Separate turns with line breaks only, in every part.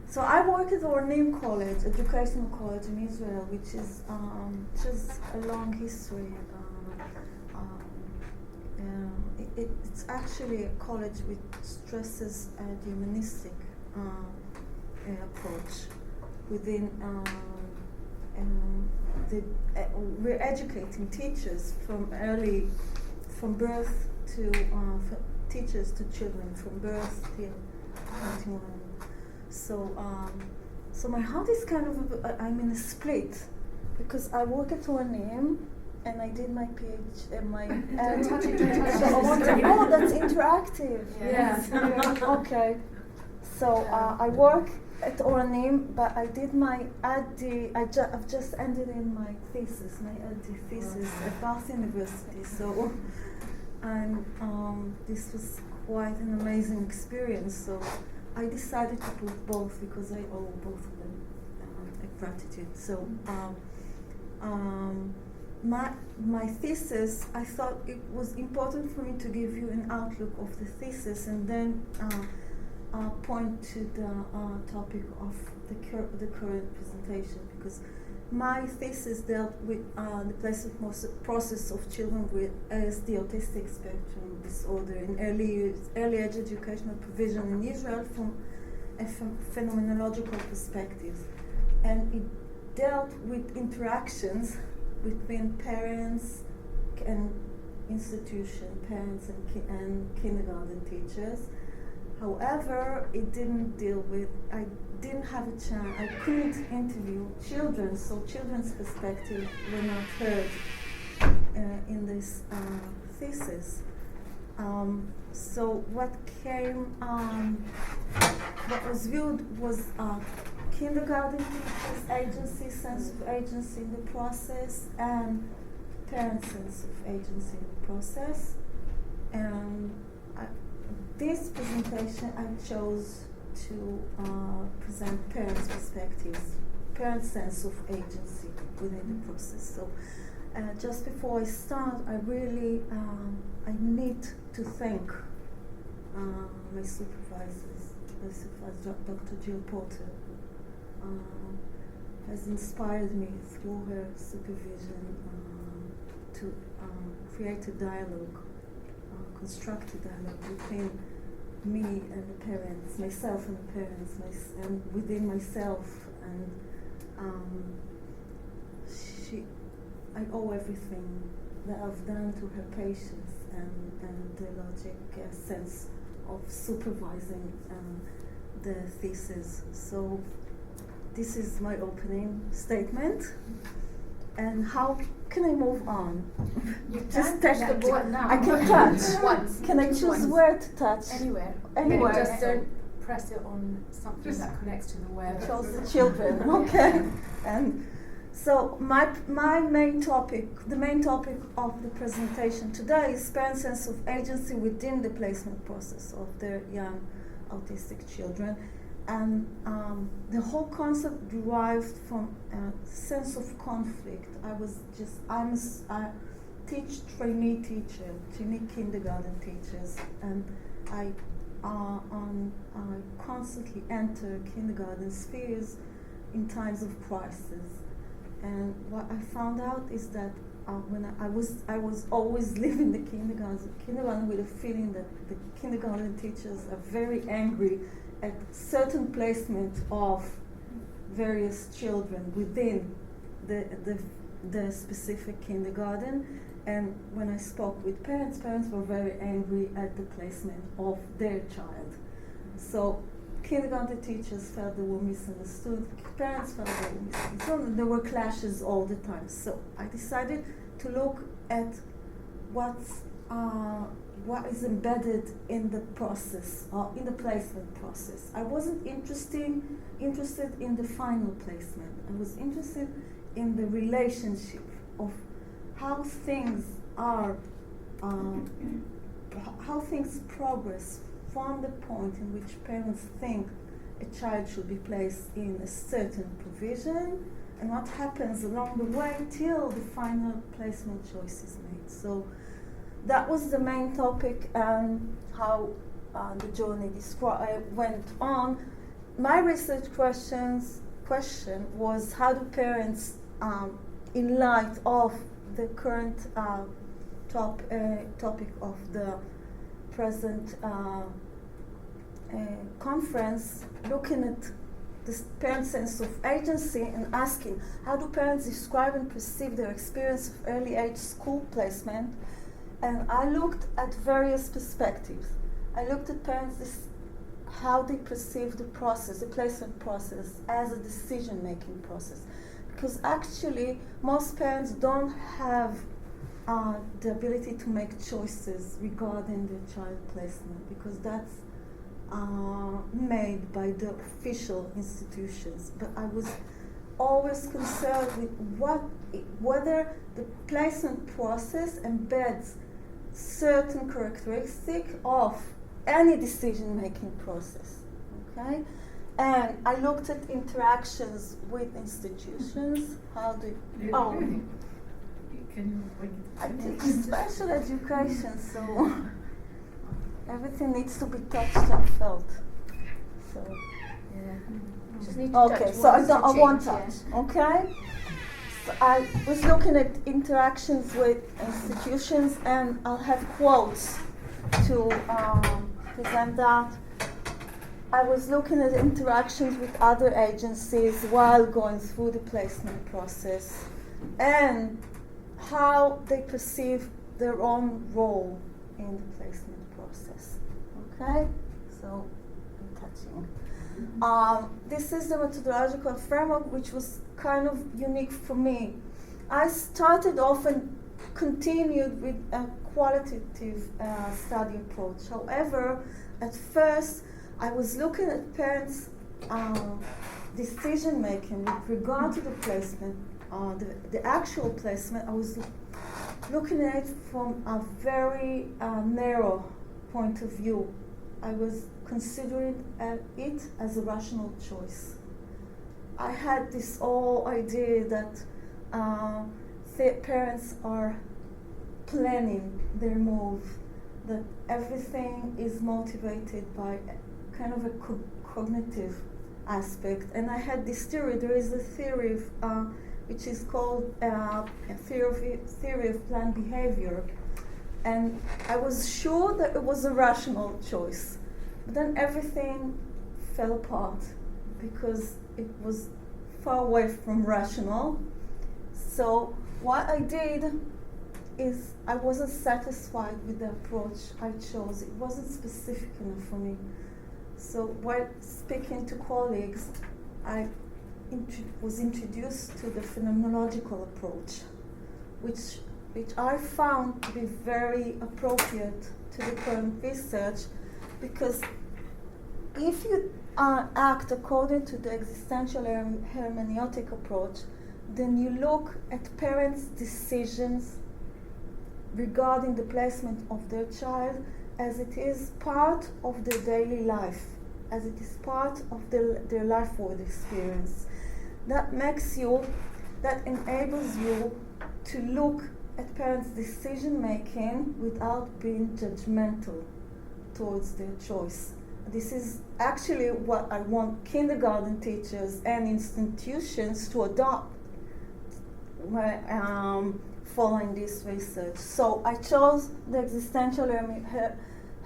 So I work at Raeln College, educational college in Israel, which is just a long history. It's actually a college which stresses the humanistic approach within we're educating teachers from birth to teachers to children from birth till 21. So my heart is kind of I'm in a split because I work at Raeln and I did my PhD, my.
Don't touch it.
Oh, that's interactive.
Yes.
Okay. So I work at Raeln, but I did my I've just ended in my thesis, my thesis at Bath University. So, and this was quite an amazing experience. So I decided to put both because I owe both of them gratitude. So. My thesis, I thought it was important for me to give you an outlook of the thesis and then point to the topic of the current presentation, because my thesis dealt with the placement process of children with ASD, autistic spectrum disorder, in early age educational provision in Israel from a phenomenological perspective, and it dealt with interactions between parents and institution, parents and kindergarten teachers. However, it didn't deal with, I didn't have a chance, I couldn't interview children, so children's perspective were not heard in this thesis. So what was viewed was kindergarten teachers' agency, sense of agency in the process, and parents' sense of agency in the process. And this presentation I chose to present parents' perspectives, parents' sense of agency within the process. So just before I start, I really I need to thank my supervisors, Dr. Jill Porter. Has inspired me through her supervision to create a dialogue, construct a dialogue between me and the parents, myself and the parents, and within myself. And I owe everything that I've done to her patience and the logic sense of supervising the thesis. So. This is my opening statement. And how can I move on?
You
just
touch
touch
the board now.
I can touch.
Once.
Can I choose where to touch?
Anywhere.
Anywhere.
Just don't press it on something that connects to the web.
Chose the children. Okay. And so my main topic, the main topic of the presentation today is parents' sense of agency within the placement process of their young autistic children. And the whole concept derived from a sense of conflict. I'm a trainee kindergarten teachers, and I constantly enter kindergarten spheres in times of crisis. And what I found out is that when I was always living the kindergarten with a feeling that the kindergarten teachers are very angry at certain placement of various children within the specific kindergarten. And when I spoke with parents were very angry at the placement of their child. So kindergarten teachers felt they were misunderstood, parents felt they were misunderstood, there were clashes all the time. So I decided to look at what is embedded in the process, in the placement process. I wasn't interested in the final placement. I was interested in the relationship of how things are, how things progress from the point in which parents think a child should be placed in a certain provision, and what happens along the way till the final placement choice is made. So that was the main topic, and how the journey went on. my research question was how do parents, in light of the current topic of the present conference, looking at the parent sense of agency and asking how do parents describe and perceive their experience of early age school placement. And I looked at various perspectives. I looked at parents, how they perceive the process, the placement process, as a decision-making process. Because actually, most parents don't have the ability to make choices regarding their child placement, because that's made by the official institutions. But I was always concerned with whether the placement process embeds certain characteristic of any decision-making process, okay? And I looked at interactions with institutions. How do I teach special education, so everything needs to be touched and felt. So
Just need to
okay,
touch
so I won't
yeah.
touch. Okay. So I was looking at interactions with institutions, and I'll have quotes to present that. I was looking at interactions with other agencies while going through the placement process, and how they perceive their own role in the placement process. Okay? So, I'm touching. This is the methodological framework, which was kind of unique for me. I started off and continued with a qualitative study approach. However, at first, I was looking at parents' decision making with regard to the placement, the actual placement. I was looking at it from a very narrow point of view. I was considering it as a rational choice. I had this whole idea that parents are planning their move, that everything is motivated by kind of a cognitive aspect. And I had this theory. There is a theory which is called a theory of planned behavior. And I was sure that it was a rational choice. But then everything fell apart because it was far away from rational. So what I did is I wasn't satisfied with the approach I chose. It wasn't specific enough for me. So while speaking to colleagues, I was introduced to the phenomenological approach, which I found to be very appropriate to the current research, because if you act according to the existential hermeneutic approach, then you look at parents' decisions regarding the placement of their child as it is part of their daily life, as it is part of their life world experience. That enables you to look at parents' decision making without being judgmental towards their choice. This is actually what I want kindergarten teachers and institutions to adopt following this research. So I chose the existential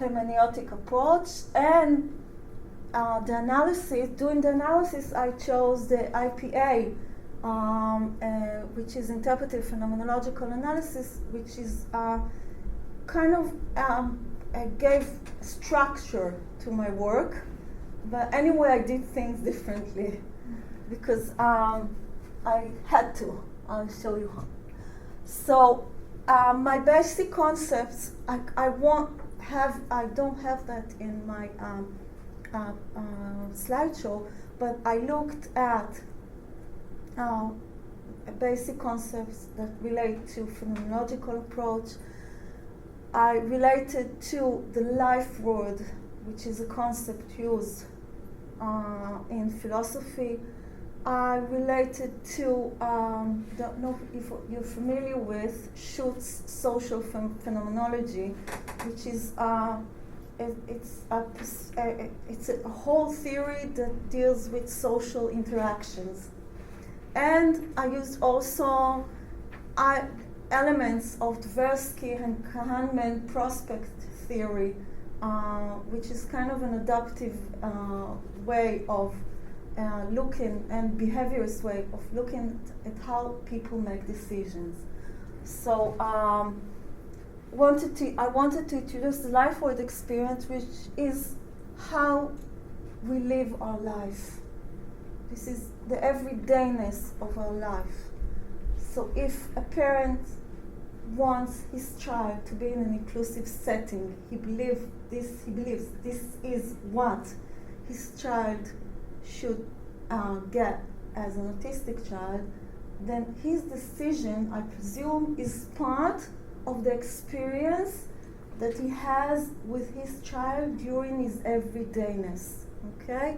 hermeneutic approach, and during the analysis I chose the IPA, which is interpretive phenomenological analysis, which is gave structure to my work. But anyway, I did things differently because I had to. I'll show you how. So my basic concepts, I don't have that in my slideshow, but I looked at basic concepts that relate to phenomenological approach. I related to the life world, which is a concept used in philosophy. I related to, don't know if you're familiar with Schutz's social phenomenology, which is it's a whole theory that deals with social interactions. And I used also elements of Tversky and Kahneman prospect theory, which is kind of an adaptive way of looking, and behaviorist way of looking at how people make decisions. So I wanted to introduce the life world experience, which is how we live our life. This is the everydayness of our life. So if a parent wants his child to be in an inclusive setting, he believes this is what his child should get as an autistic child, then his decision, I presume, is part of the experience that he has with his child during his everydayness. Okay?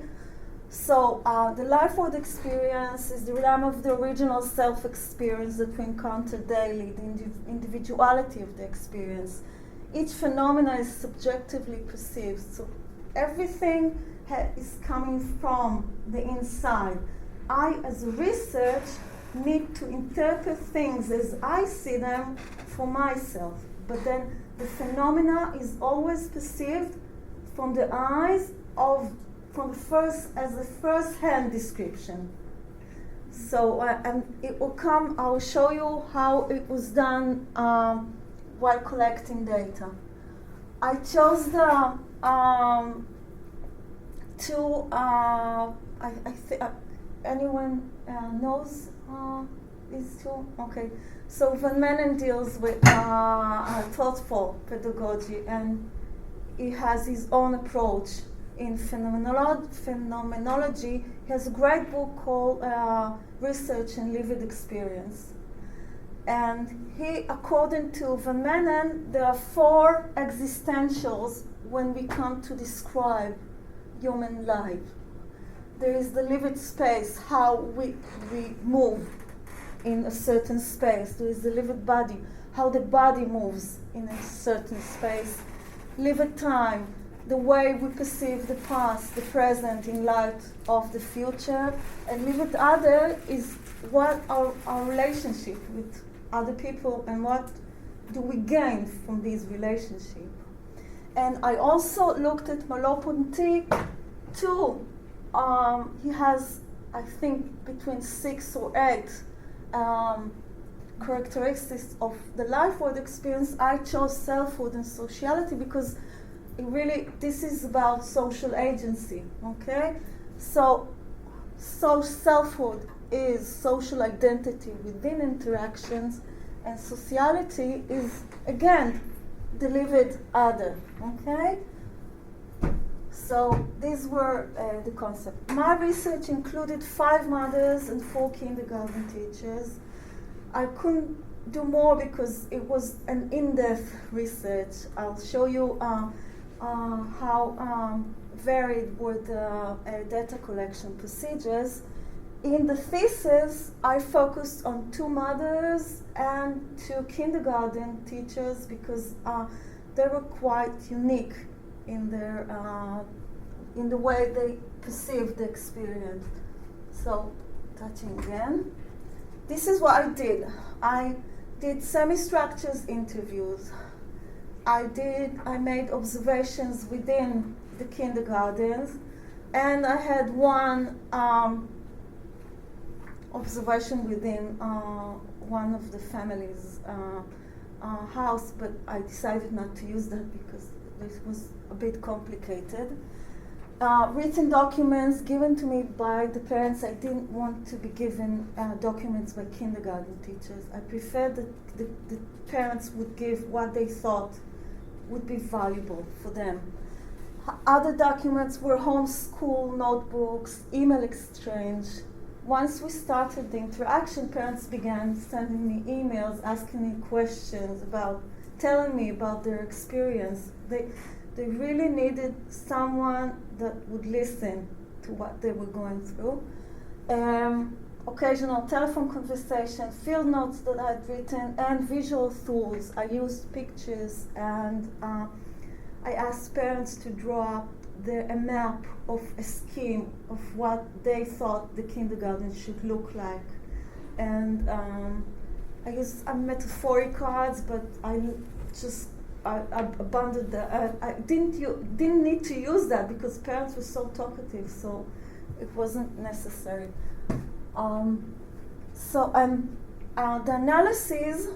So the life world experience is the realm of the original self-experience that we encounter daily, the individuality of the experience. Each phenomena is subjectively perceived. So everything is coming from the inside. I, as a research, need to interpret things as I see them for myself. But then the phenomena is always perceived from the eyes of as a first-hand description. So and it will come. I will show you how it was done while collecting data. I chose the two. Anyone knows these two? Okay. So Van Manen deals with thoughtful pedagogy, and he has his own approach. In phenomenology, he has a great book called Research and Lived Experience. And he, according to Van Manen, there are 4 existentials when we come to describe human life. There is the lived space, how we move in a certain space. There is the lived body, how the body moves in a certain space. Lived time, the way we perceive the past, the present in light of the future. And lived other is what our relationship with other people and what do we gain from these relationships. And I also looked at Merleau-Ponty too. He has, I think, between 6 or 8 characteristics of the life world experience. I chose selfhood and sociality because this is about social agency, okay? So selfhood is social identity within interactions, and sociality is, again, the lived other, okay? So these were the concepts. My research included 5 mothers and 4 kindergarten teachers. I couldn't do more because it was an in-depth research. I'll show you how varied were the data collection procedures. In the thesis, I focused on 2 mothers and 2 kindergarten teachers because they were quite unique in their in the way they perceived the experience. So, touching again. This is what I did. I did semi-structured interviews. I made observations within the kindergartens, and I had one observation within one of the family's house, but I decided not to use that because this was a bit complicated. Written documents given to me by the parents. I didn't want to be given documents by kindergarten teachers. I preferred that the parents would give what they thought would be valuable for them. Other documents were homeschool notebooks, email exchange. Once we started the interaction, parents began sending me emails, asking me questions telling me about their experience. They really needed someone that would listen to what they were going through. Occasional telephone conversation, field notes that I had written, and visual tools. I used pictures and I asked parents to draw up a map of a scheme of what they thought the kindergarten should look like. And I used metaphoric cards, but I abandoned that. I didn't need to use that because parents were so talkative, so it wasn't necessary. The analysis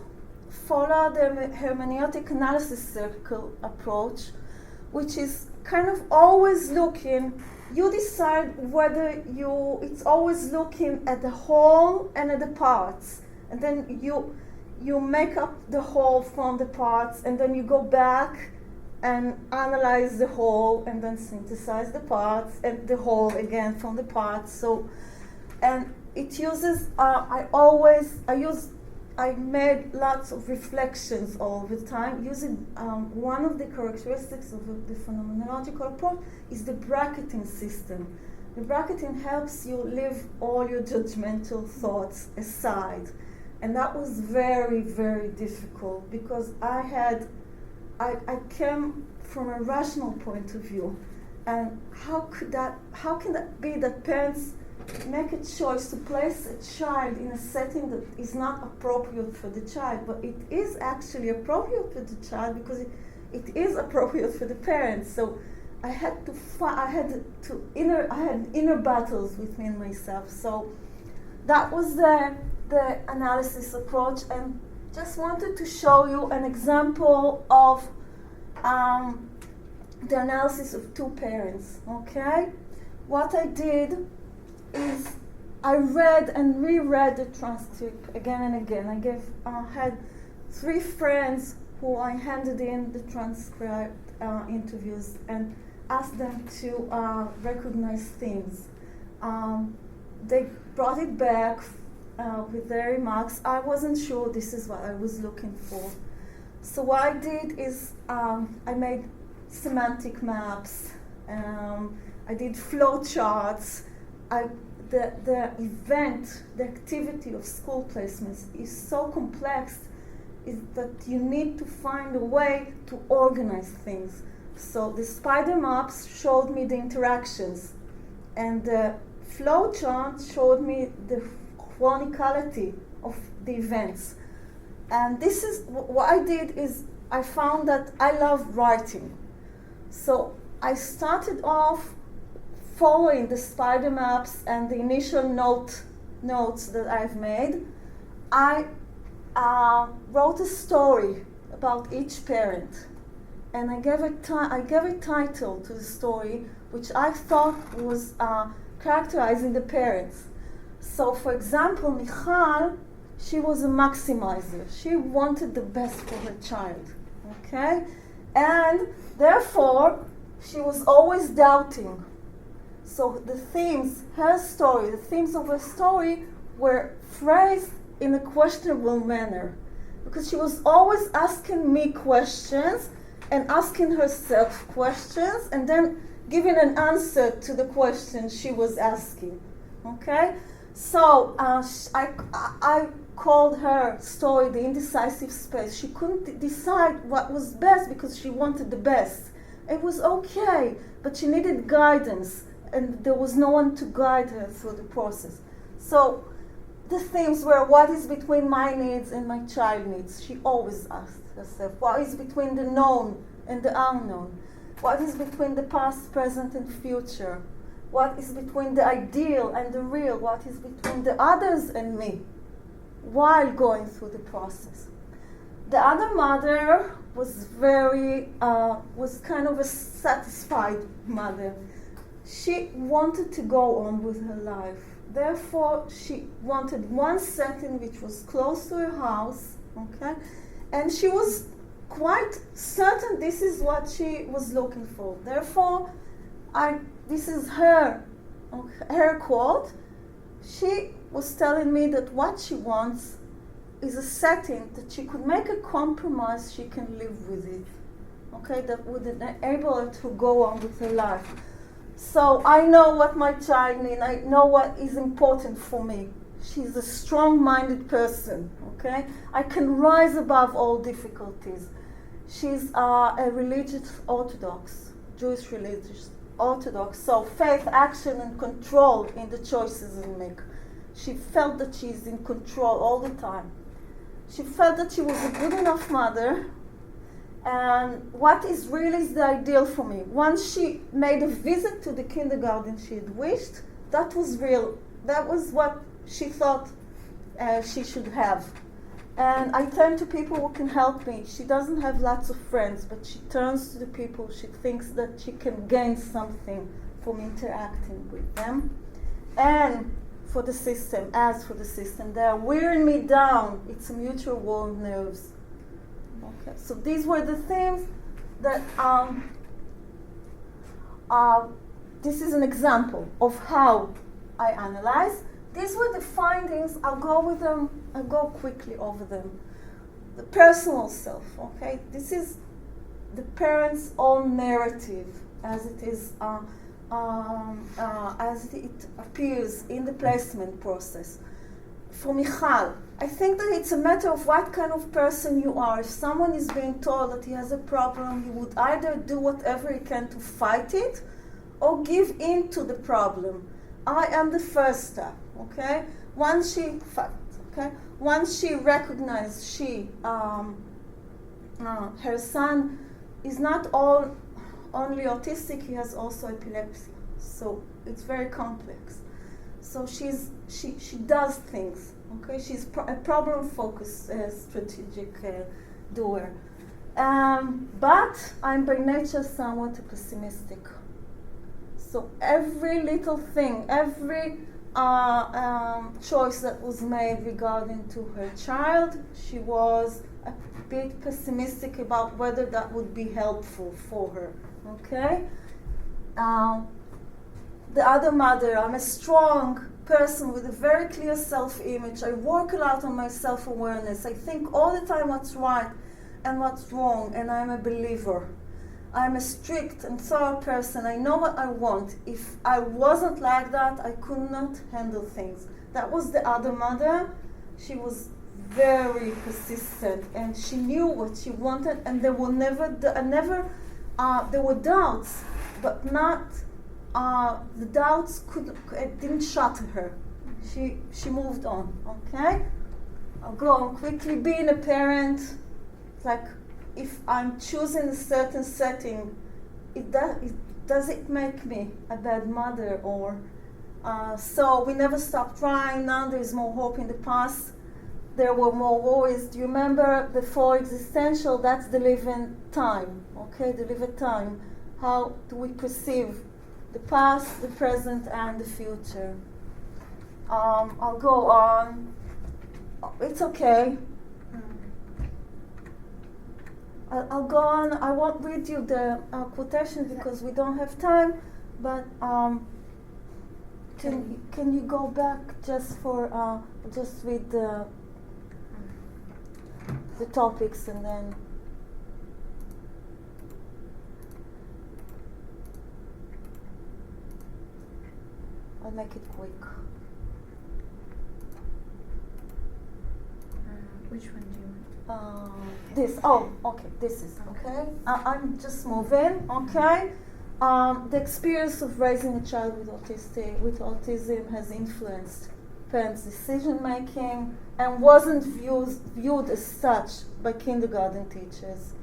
follow the hermeneutic analysis circle approach, which is kind of always looking. You decide whether it's always looking at the whole and at the parts, and then you make up the whole from the parts, and then you go back and analyze the whole, and then synthesize the parts and the whole again from the parts. So, and it uses. I made lots of reflections all the time using one of the characteristics of the phenomenological approach is the bracketing system. The bracketing helps you leave all your judgmental thoughts aside. And that was very, very difficult because I came from a rational point of view. And how can that be that parents make a choice to place a child in a setting that is not appropriate for the child, but it is actually appropriate for the child because it is appropriate for the parents. So I had inner battles with me and myself. So that was the analysis approach, and just wanted to show you an example of the analysis of two parents. Okay, what I did is I read and reread the transcript again and again. I had 3 friends who I handed in the transcript interviews and asked them to recognize themes. They brought it back with their remarks. I wasn't sure this is what I was looking for. So what I did is I made semantic maps. I did flow charts. The event, the activity of school placements is so complex is that you need to find a way to organize things. So the spider maps showed me the interactions, and the flow chart showed me the chronicality of the events. And this is what I did is I found that I love writing. So I started off following the spider maps and the initial notes that I've made. I wrote a story about each parent, and I gave a title to the story which I thought was characterizing the parents. So, for example, Michal, she was a maximizer. She wanted the best for her child, okay? And therefore, she was always doubting. So the themes of her story were phrased in a questionable manner, because she was always asking me questions and asking herself questions and then giving an answer to the question she was asking. Okay? So I called her story the indecisive space. She couldn't decide what was best because she wanted the best. It was okay, but she needed guidance, and there was no one to guide her through the process. So the themes were, what is between my needs and my child needs? She always asked herself. What is between the known and the unknown? What is between the past, present, and future? What is between the ideal and the real? What is between the others and me? While going through the process. The other mother was was kind of a satisfied mother. She wanted to go on with her life. Therefore, she wanted one setting which was close to her house, okay? And she was quite certain this is what she was looking for. Therefore, this is her quote. She was telling me that what she wants is a setting that she could make a compromise, she can live with it, okay? That would enable her to go on with her life. So I know what my child needs. I know what is important for me. She's a strong-minded person, okay? I can rise above all difficulties. She's a religious Orthodox, Jewish religious Orthodox, so faith, action, and control in the choices we make. She felt that she's in control all the time. She felt that she was a good enough mother, and what is really the ideal for me. Once she made a visit to the kindergarten she had wished, that was real. That was what she thought she should have. And I turn to people who can help me. She doesn't have lots of friends, but she turns to the people she thinks that she can gain something from interacting with them. And for the system, as for the system, they are wearing me down. It's a mutual war of nerves. Okay, so these were the things that, this is an example of how I analyze. These were the findings. I'll go with them. I'll go quickly over them. The personal self, okay? This is the parent's own narrative as it is, as it appears in the placement process. For Michal, I think that it's a matter of what kind of person you are. If someone is being told that he has a problem, he would either do whatever he can to fight it or give in to the problem. I am the first step, okay? Once she recognized her son is not only autistic, he has also epilepsy. So it's very complex. So she does things, okay? She's a problem-focused strategic doer. But I'm by nature somewhat pessimistic. So every little thing, every choice that was made regarding to her child, she was a bit pessimistic about whether that would be helpful for her, okay? The other mother, I'm a strong person with a very clear self-image. I work a lot on my self-awareness. I think all the time what's right and what's wrong, and I'm a believer. I'm a strict and thorough person. I know what I want. If I wasn't like that, I could not handle things. That was the other mother. She was very persistent, and she knew what she wanted, and there were there were doubts, but not, the doubts didn't shatter her. She moved on, okay? I'll go on quickly. Being a parent, like, if I'm choosing a certain setting, does it make me a bad mother? Or so we never stop trying. Now there's more hope. In the past, there were more worries. Do you remember before existential? That's the living time. Okay, the living time. How do we perceive the past, the present, and the future? I'll go on. It's okay. I'll go on. I won't read you the quotation because we don't have time. But can you go back just for just read the topics and then. I'll make it quick.
Which one do you want?
This. Oh, okay. This is okay. I'm just moving. Okay. The experience of raising a child with autism has influenced parents' decision making and wasn't viewed as such by kindergarten teachers.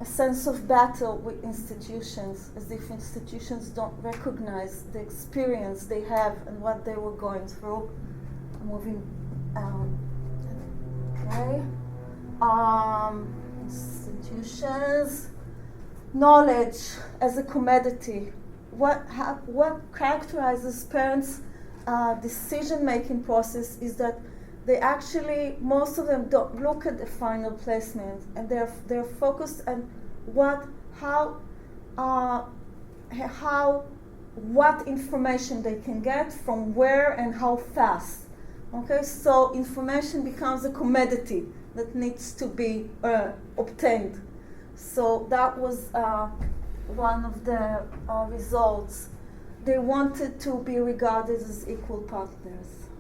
A sense of battle with institutions, as if institutions don't recognize the experience they have and what they were going through. Moving, okay. Institutions, knowledge as a commodity. What characterizes parents' decision-making process is that they actually, most of them don't look at the final placement, and they're focused on what information they can get from where and how fast. Okay, so information becomes a commodity that needs to be obtained. So that was one of the results. They wanted to be regarded as equal partners.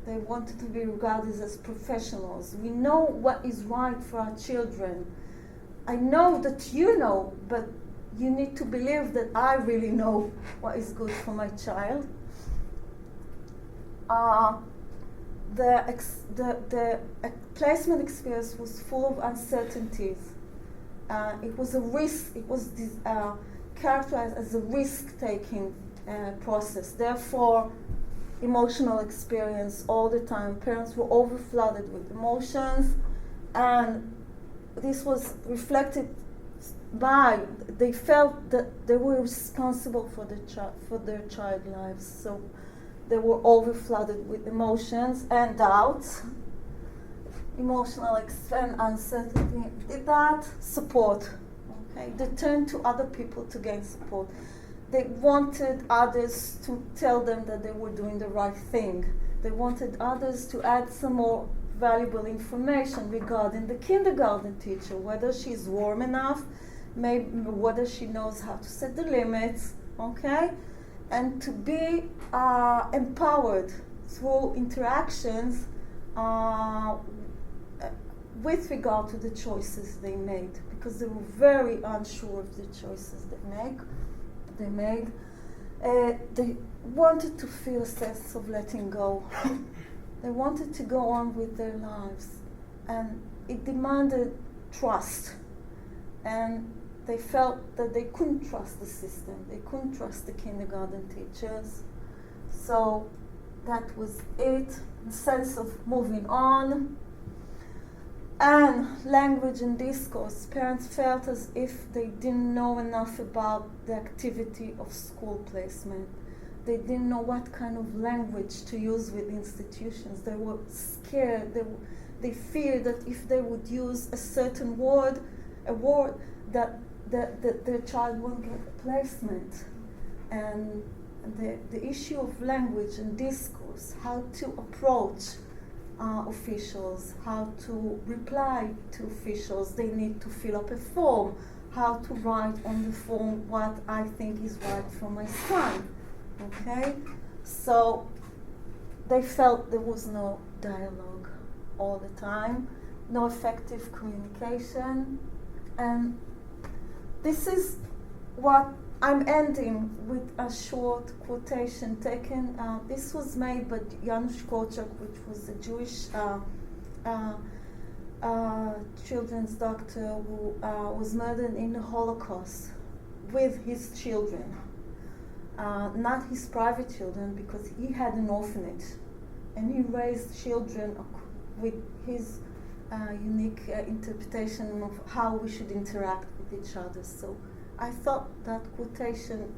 They wanted to be regarded as professionals. We know what is right for our children. I know that you know, but you need to believe that I really know what is good for my child. The placement experience was full of uncertainties. It was a risk. It was characterized as a risk-taking process. Therefore, emotional experience all the time. Parents were overflooded with emotions, and this was reflected by, they felt that they were responsible for their child lives. So they were overflooded with emotions and doubts, emotional and uncertainty. Did that support? Okay, they turned to other people to gain support. They wanted others to tell them that they were doing the right thing. They wanted others to add some more valuable information regarding the kindergarten teacher, whether she's warm enough, maybe whether she knows how to set the limits, okay? And to be empowered through interactions with regard to the choices they made, because they were very unsure of the choices they made. They wanted to feel a sense of letting go. They wanted to go on with their lives, and it demanded trust. And they felt that they couldn't trust the system. They couldn't trust the kindergarten teachers. So that was it, the sense of moving on. And language and discourse. Parents felt as if they didn't know enough about the activity of school placement. They didn't know what kind of language to use with institutions. They were scared. They feared that if they would use a certain word, that their child won't get a placement. And the issue of language and discourse, how to approach officials, how to reply to officials. They need to fill up a form, how to write on the form what I think is right for my son. Okay? So they felt there was no dialogue all the time, no effective communication. And this is what I'm ending with a short quotation taken. This was made by Janusz Korczak, which was a Jewish children's doctor who was murdered in the Holocaust with his children. Not his private children, because he had an orphanage. And he raised children with his unique interpretation of how we should interact with each other. So I thought that quotation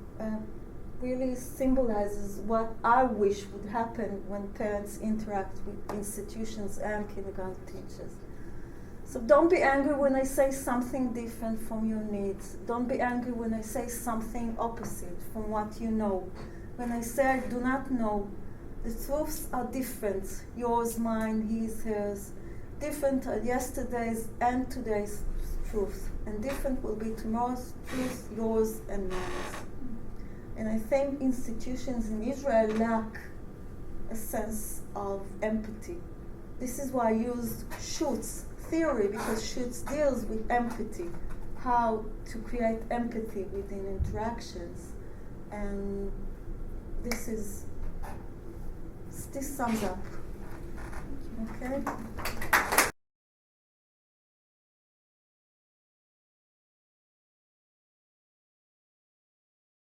really symbolizes what I wish would happen when parents interact with institutions and kindergarten teachers. So don't be angry when I say something different from your needs. Don't be angry when I say something opposite from what you know. When I say I do not know, the truths are different. Yours, mine, his, hers. Different are yesterday's and today's truth, and different will be tomorrow's truth, yours and mine. And I think institutions in Israel lack a sense of empathy. This is why I used Schutz theory, because Schutz deals with empathy, how to create empathy within interactions. And this sums up. Okay?